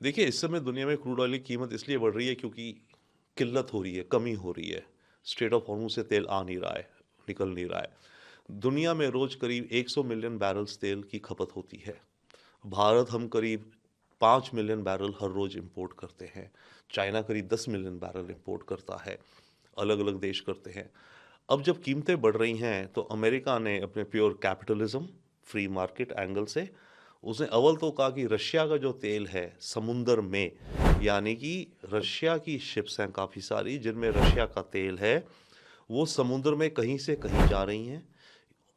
देखिए, इस समय दुनिया में क्रूड ऑयल की कीमत इसलिए बढ़ रही है क्योंकि किल्लत हो रही है, कमी हो रही है। स्ट्रेट ऑफ हॉर्मज़ से तेल आ नहीं रहा है, निकल नहीं रहा है। दुनिया में रोज़ करीब 100 मिलियन बैरल्स तेल की खपत होती है। भारत हम करीब 5 मिलियन बैरल हर रोज़ इंपोर्ट करते हैं। चाइना करीब 10 मिलियन बैरल इंपोर्ट करता है। अलग-अलग देश करते हैं। अब जब कीमतें बढ़ रही हैं, तो अमेरिका ने अपने pure capitalism, free market angle से उसने अव्वल तो कहा कि रशिया का जो तेल है समुंदर में, यानी कि रशिया की शिप्स हैं काफ़ी सारी जिनमें रशिया का तेल है, वो समुद्र में कहीं से कहीं जा रही हैं,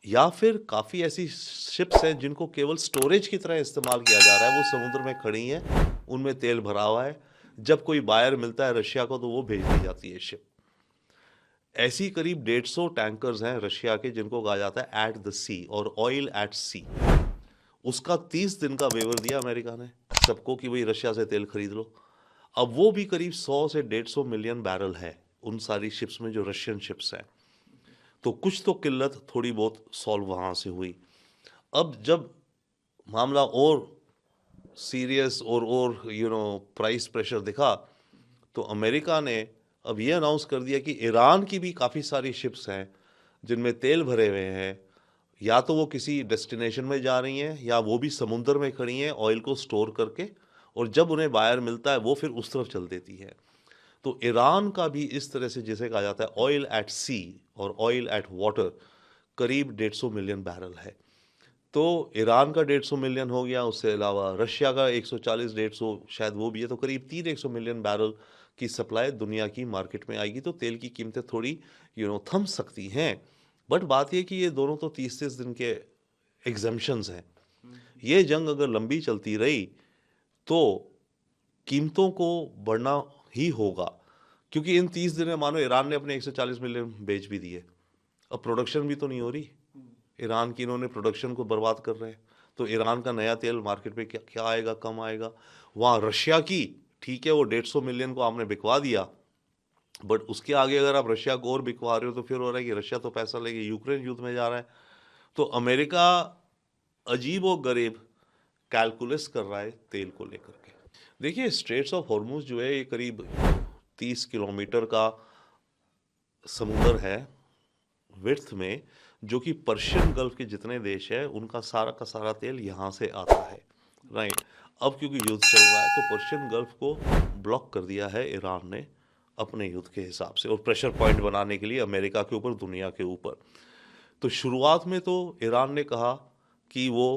या फिर काफ़ी ऐसी शिप्स हैं जिनको केवल स्टोरेज की तरह इस्तेमाल किया जा रहा है। वो समुद्र में खड़ी हैं, उनमें तेल भरा हुआ है। जब कोई बायर मिलता है रशिया को तो वो भेज दी जाती है शिप। ऐसी करीब 150 टैंकर्स हैं रशिया के जिनको कहा जाता है एट द सी और ऑयल एट सी। उसका 30 दिन का वेवर दिया अमेरिका ने सबको कि भाई रशिया से तेल खरीद लो। अब वो भी करीब 100 से 150 मिलियन बैरल है उन सारी शिप्स में जो रशियन शिप्स हैं। तो कुछ तो किल्लत थोड़ी बहुत सॉल्व वहाँ से हुई। अब जब मामला और सीरियस और प्राइस प्रेशर दिखा, तो अमेरिका ने अब ये अनाउंस कर दिया कि ईरान की भी काफ़ी सारी शिप्स हैं जिनमें तेल भरे हुए हैं, या तो वो किसी डेस्टिनेशन में जा रही हैं या वो भी समुंदर में खड़ी हैं ऑयल को स्टोर करके, और जब उन्हें बायर मिलता है वो फिर उस तरफ चल देती है। तो ईरान का भी इस तरह से जिसे कहा जाता है ऑयल एट सी और ऑयल एट वाटर करीब 150 मिलियन बैरल है। तो ईरान का 150 मिलियन हो गया, उससे अलावा रशिया का 140 150 शायद वो भी है, तो करीब 300 मिलियन बैरल की सप्लाई दुनिया की मार्केट में आएगी। तो तेल की कीमतें थोड़ी थम सकती हैं। बट बात ये कि ये दोनों तो 30-30 दिन के एग्जम्पशंस हैं। ये जंग अगर लंबी चलती रही तो कीमतों को बढ़ना ही होगा, क्योंकि इन 30 दिन में मानो ईरान ने अपने 140 मिलियन बेच भी दिए, अब प्रोडक्शन भी तो नहीं हो रही। ईरान की इन्होंने प्रोडक्शन को बर्बाद कर रहे हैं। तो ईरान का नया तेल मार्केट में क्या क्या आएगा, कम आएगा। वहाँ रशिया की, ठीक है, वो 150 मिलियन को आपने बिकवा दिया, बट उसके आगे अगर आप रशिया को और बिकवा रहे हो तो फिर हो रहा है कि रशिया तो पैसा लेके यूक्रेन युद्ध में जा रहा है। तो अमेरिका अजीब और गरीब कैलकुलस कर रहा है तेल को लेकर के। देखिए, स्ट्रेट्स ऑफ हॉर्मुज जो है ये करीब 30 किलोमीटर का समुंदर है विड्थ में, जो कि पर्शियन गल्फ के जितने देश है उनका सारा का सारा तेल यहाँ से आता है। राइट। अब क्योंकि युद्ध चल रहा है तो पर्शियन गल्फ को ब्लॉक कर दिया है ईरान ने अपने युद्ध के हिसाब से, और प्रेशर पॉइंट बनाने के लिए अमेरिका के ऊपर, दुनिया के ऊपर। तो शुरुआत में तो ईरान ने कहा कि वो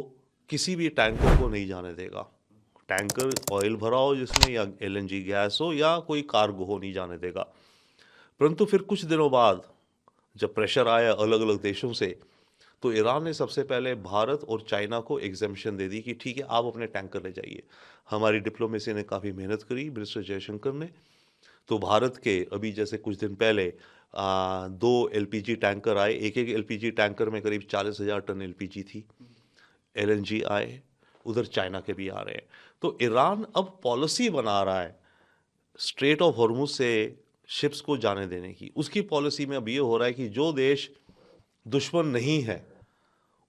किसी भी टैंकर को नहीं जाने देगा। टैंकर ऑयल भरा हो जिसमें, या एलएनजी गैस हो, या कोई कार्गो हो, नहीं जाने देगा। परंतु फिर कुछ दिनों बाद जब प्रेशर आया अलग अलग देशों से, तो ईरान ने सबसे पहले भारत और चाइना को एग्जेम्पशन दे दी कि ठीक है, आप अपने टैंकर ले जाइए। हमारी डिप्लोमेसी ने काफ़ी मेहनत करी, मिनिस्टर जयशंकर ने। तो भारत के अभी जैसे कुछ दिन पहले 2 एलपीजी टैंकर आए, एक एक एलपीजी टैंकर में करीब 40,000 टन एलपीजी थी। एलएनजी आए, उधर चाइना के भी आ रहे हैं। तो ईरान अब पॉलिसी बना रहा है स्ट्रेट ऑफ हॉर्मुज से शिप्स को जाने देने की। उसकी पॉलिसी में अब ये हो रहा है कि जो देश दुश्मन नहीं है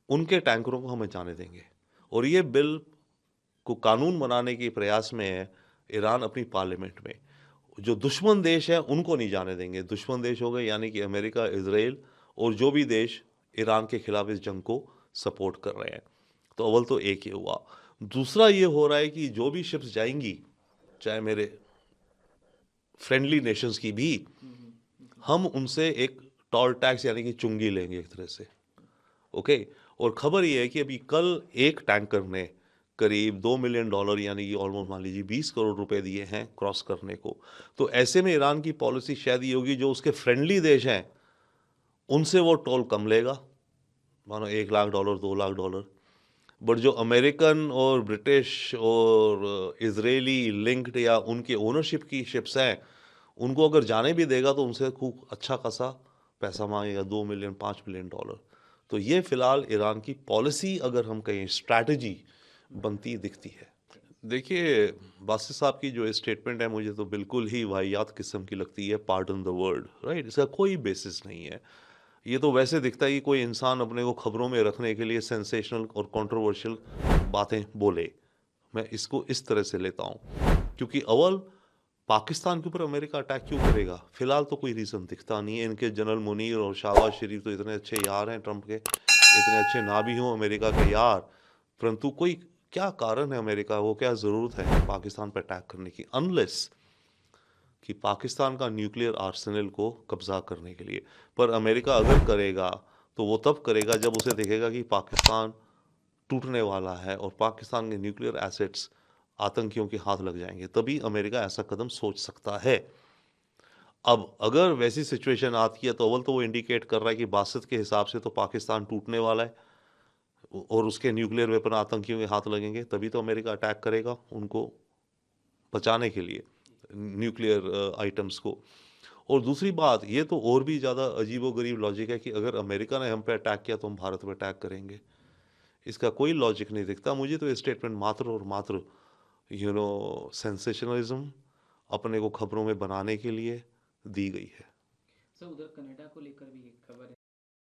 उनके टैंकरों को हमें जाने देंगे, और ये बिल को कानून बनाने के प्रयास में है ईरान अपनी पार्लियामेंट में। जो दुश्मन देश है उनको नहीं जाने देंगे। दुश्मन देश हो गए यानी कि अमेरिका, इजराइल, और जो भी देश ईरान के खिलाफ इस जंग को सपोर्ट कर रहे हैं। तो अव्वल तो एक ये हुआ। दूसरा ये हो रहा है कि जो भी शिप्स जाएंगी, चाहे मेरे फ्रेंडली नेशंस की भी, हम उनसे एक टोल टैक्स यानी कि चुंगी लेंगे एक तरह से। ओके। और खबर ये है कि अभी कल एक टैंकर ने करीब $2 मिलियन यानी कि ऑलमोस्ट मान लीजिए 20 करोड़ रुपए दिए हैं क्रॉस करने को। तो ऐसे में ईरान की पॉलिसी शायद ये होगी, जो उसके फ्रेंडली देश हैं उनसे वो टोल कम लेगा, मानो $1 लाख, $2 लाख। बट जो अमेरिकन और ब्रिटिश और इजरायली लिंक्ड या उनके ओनरशिप की शिप्स हैं, उनको अगर जाने भी देगा तो उनसे खूब अच्छा खासा पैसा मांगेगा, 2 मिलियन, $5 मिलियन। तो ये फिलहाल ईरान की पॉलिसी, अगर हम कहें स्ट्रैटेजी, बनती दिखती है। देखिए, बासित साहब की जो स्टेटमेंट है मुझे तो बिल्कुल ही वाहियात किस्म की लगती है, पार्डन द वर्ड, राइट। इसका कोई बेसिस नहीं है। ये तो वैसे दिखता है कि कोई इंसान अपने को खबरों में रखने के लिए सेंसेशनल और कंट्रोवर्शियल बातें बोले। मैं इसको इस तरह से लेता हूँ, क्योंकि अव्वल पाकिस्तान के ऊपर अमेरिका अटैक क्यों करेगा? फिलहाल तो कोई रीज़न दिखता नहीं है। इनके जनरल मुनीर और शहबाज शरीफ तो इतने अच्छे यार हैं ट्रंप के, इतने अच्छे ना भी हों अमेरिका के यार, परंतु कोई क्या कारण है अमेरिका, वो क्या ज़रूरत है पाकिस्तान पर अटैक करने की, अनलेस कि पाकिस्तान का न्यूक्लियर आर्सेनल को कब्ज़ा करने के लिए। पर अमेरिका अगर करेगा तो वो तब करेगा जब उसे देखेगा कि पाकिस्तान टूटने वाला है और पाकिस्तान के न्यूक्लियर एसेट्स आतंकियों के हाथ लग जाएंगे, तभी अमेरिका ऐसा कदम सोच सकता है। अब अगर वैसी सिचुएशन आती है तो अव्वल तो वो इंडिकेट कर रहा है कि बासत के हिसाब से तो पाकिस्तान टूटने वाला है और उसके न्यूक्लियर वेपन आतंकियों के हाथ लगेंगे, तभी तो अमेरिका अटैक करेगा उनको बचाने के लिए, न्यूक्लियर आइटम्स को। और दूसरी बात, ये तो और भी ज़्यादा अजीबोगरीब लॉजिक है कि अगर अमेरिका ने हम पे अटैक किया तो हम भारत पे अटैक करेंगे। इसका कोई लॉजिक नहीं दिखता मुझे तो। ये स्टेटमेंट मात्र और मात्र सेंसेशनलिज्म, अपने को खबरों में बनाने के लिए दी गई है। सर, उधर कनाडा को लेकर भी एक खबर है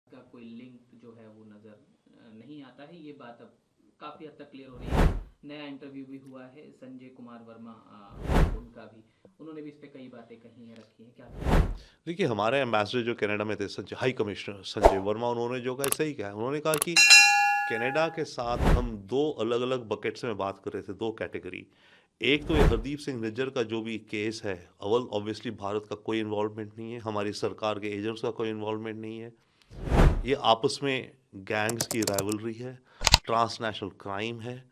का कोई लिंक जो है वो नज़र नहीं आता है। ये बात अब काफ़ी हद तक क्लियर हो रही है। नया इंटरव्यू भी हुआ है संजय कुमार वर्मा उनका भी, उन्होंने भी इस पे कई बातें कही हैं, रखी हैं। क्या देखिए, हमारे एम्बेसडर जो कनाडा में थे, हाई कमिश्नर संजय वर्मा, उन्होंने जो कहा सही कहा। उन्होंने कहा कि कनाडा के साथ हम दो अलग अलग बकेट्स में बात कर रहे थे, दो कैटेगरी। एक तो ये हरदीप सिंह निज्जर का जो भी केस है, अव्वल ऑब्वियसली भारत का कोई इन्वॉल्वमेंट नहीं है, हमारी सरकार के एजेंट्स का कोई इन्वॉल्वमेंट नहीं है। ये आपस में गैंग्स की राइवलरी है, ट्रांसनेशनल क्राइम है।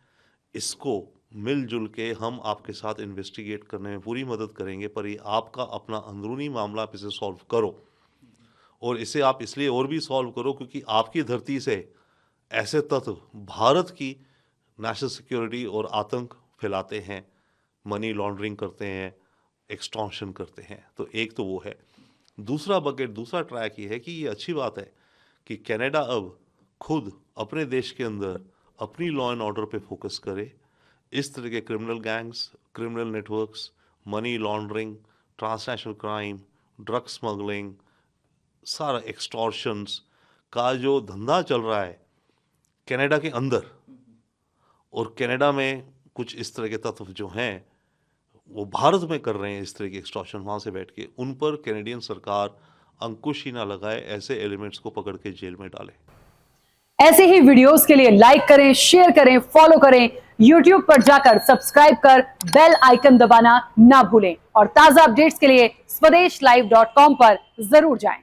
इसको मिलजुल के हम आपके साथ इन्वेस्टिगेट करने में पूरी मदद करेंगे, पर ये आपका अपना अंदरूनी मामला, आप इसे सॉल्व करो। और इसे आप इसलिए और भी सॉल्व करो क्योंकि आपकी धरती से ऐसे तत्व भारत की नेशनल सिक्योरिटी और आतंक फैलाते हैं, मनी लॉन्ड्रिंग करते हैं, एक्सटॉर्शन करते हैं। तो एक तो वो है। दूसरा बकेट, दूसरा ट्रैक ये है कि ये अच्छी बात है कि कनाडा अब खुद अपने देश के अंदर अपनी लॉ एंड ऑर्डर पे फोकस करे। इस तरह के criminal gangs, criminal networks, money laundering, transnational crime, drug smuggling, सारा एक्सटॉर्शंस का जो धंधा चल रहा है कनाडा के अंदर, और कनाडा में कुछ इस तरह के तत्व जो हैं वो भारत में कर रहे हैं इस तरह की एक्सटॉर्शन, वहाँ से बैठ के उन पर कैनेडियन सरकार अंकुश ही ना लगाए, ऐसे एलिमेंट्स को पकड़ के जेल में डाले। ऐसे ही वीडियोस के लिए लाइक करें, शेयर करें, फॉलो करें, YouTube पर जाकर सब्सक्राइब कर बेल आइकन दबाना ना भूलें और ताजा अपडेट्स के लिए स्वदेशलाइव.com पर जरूर जाएं।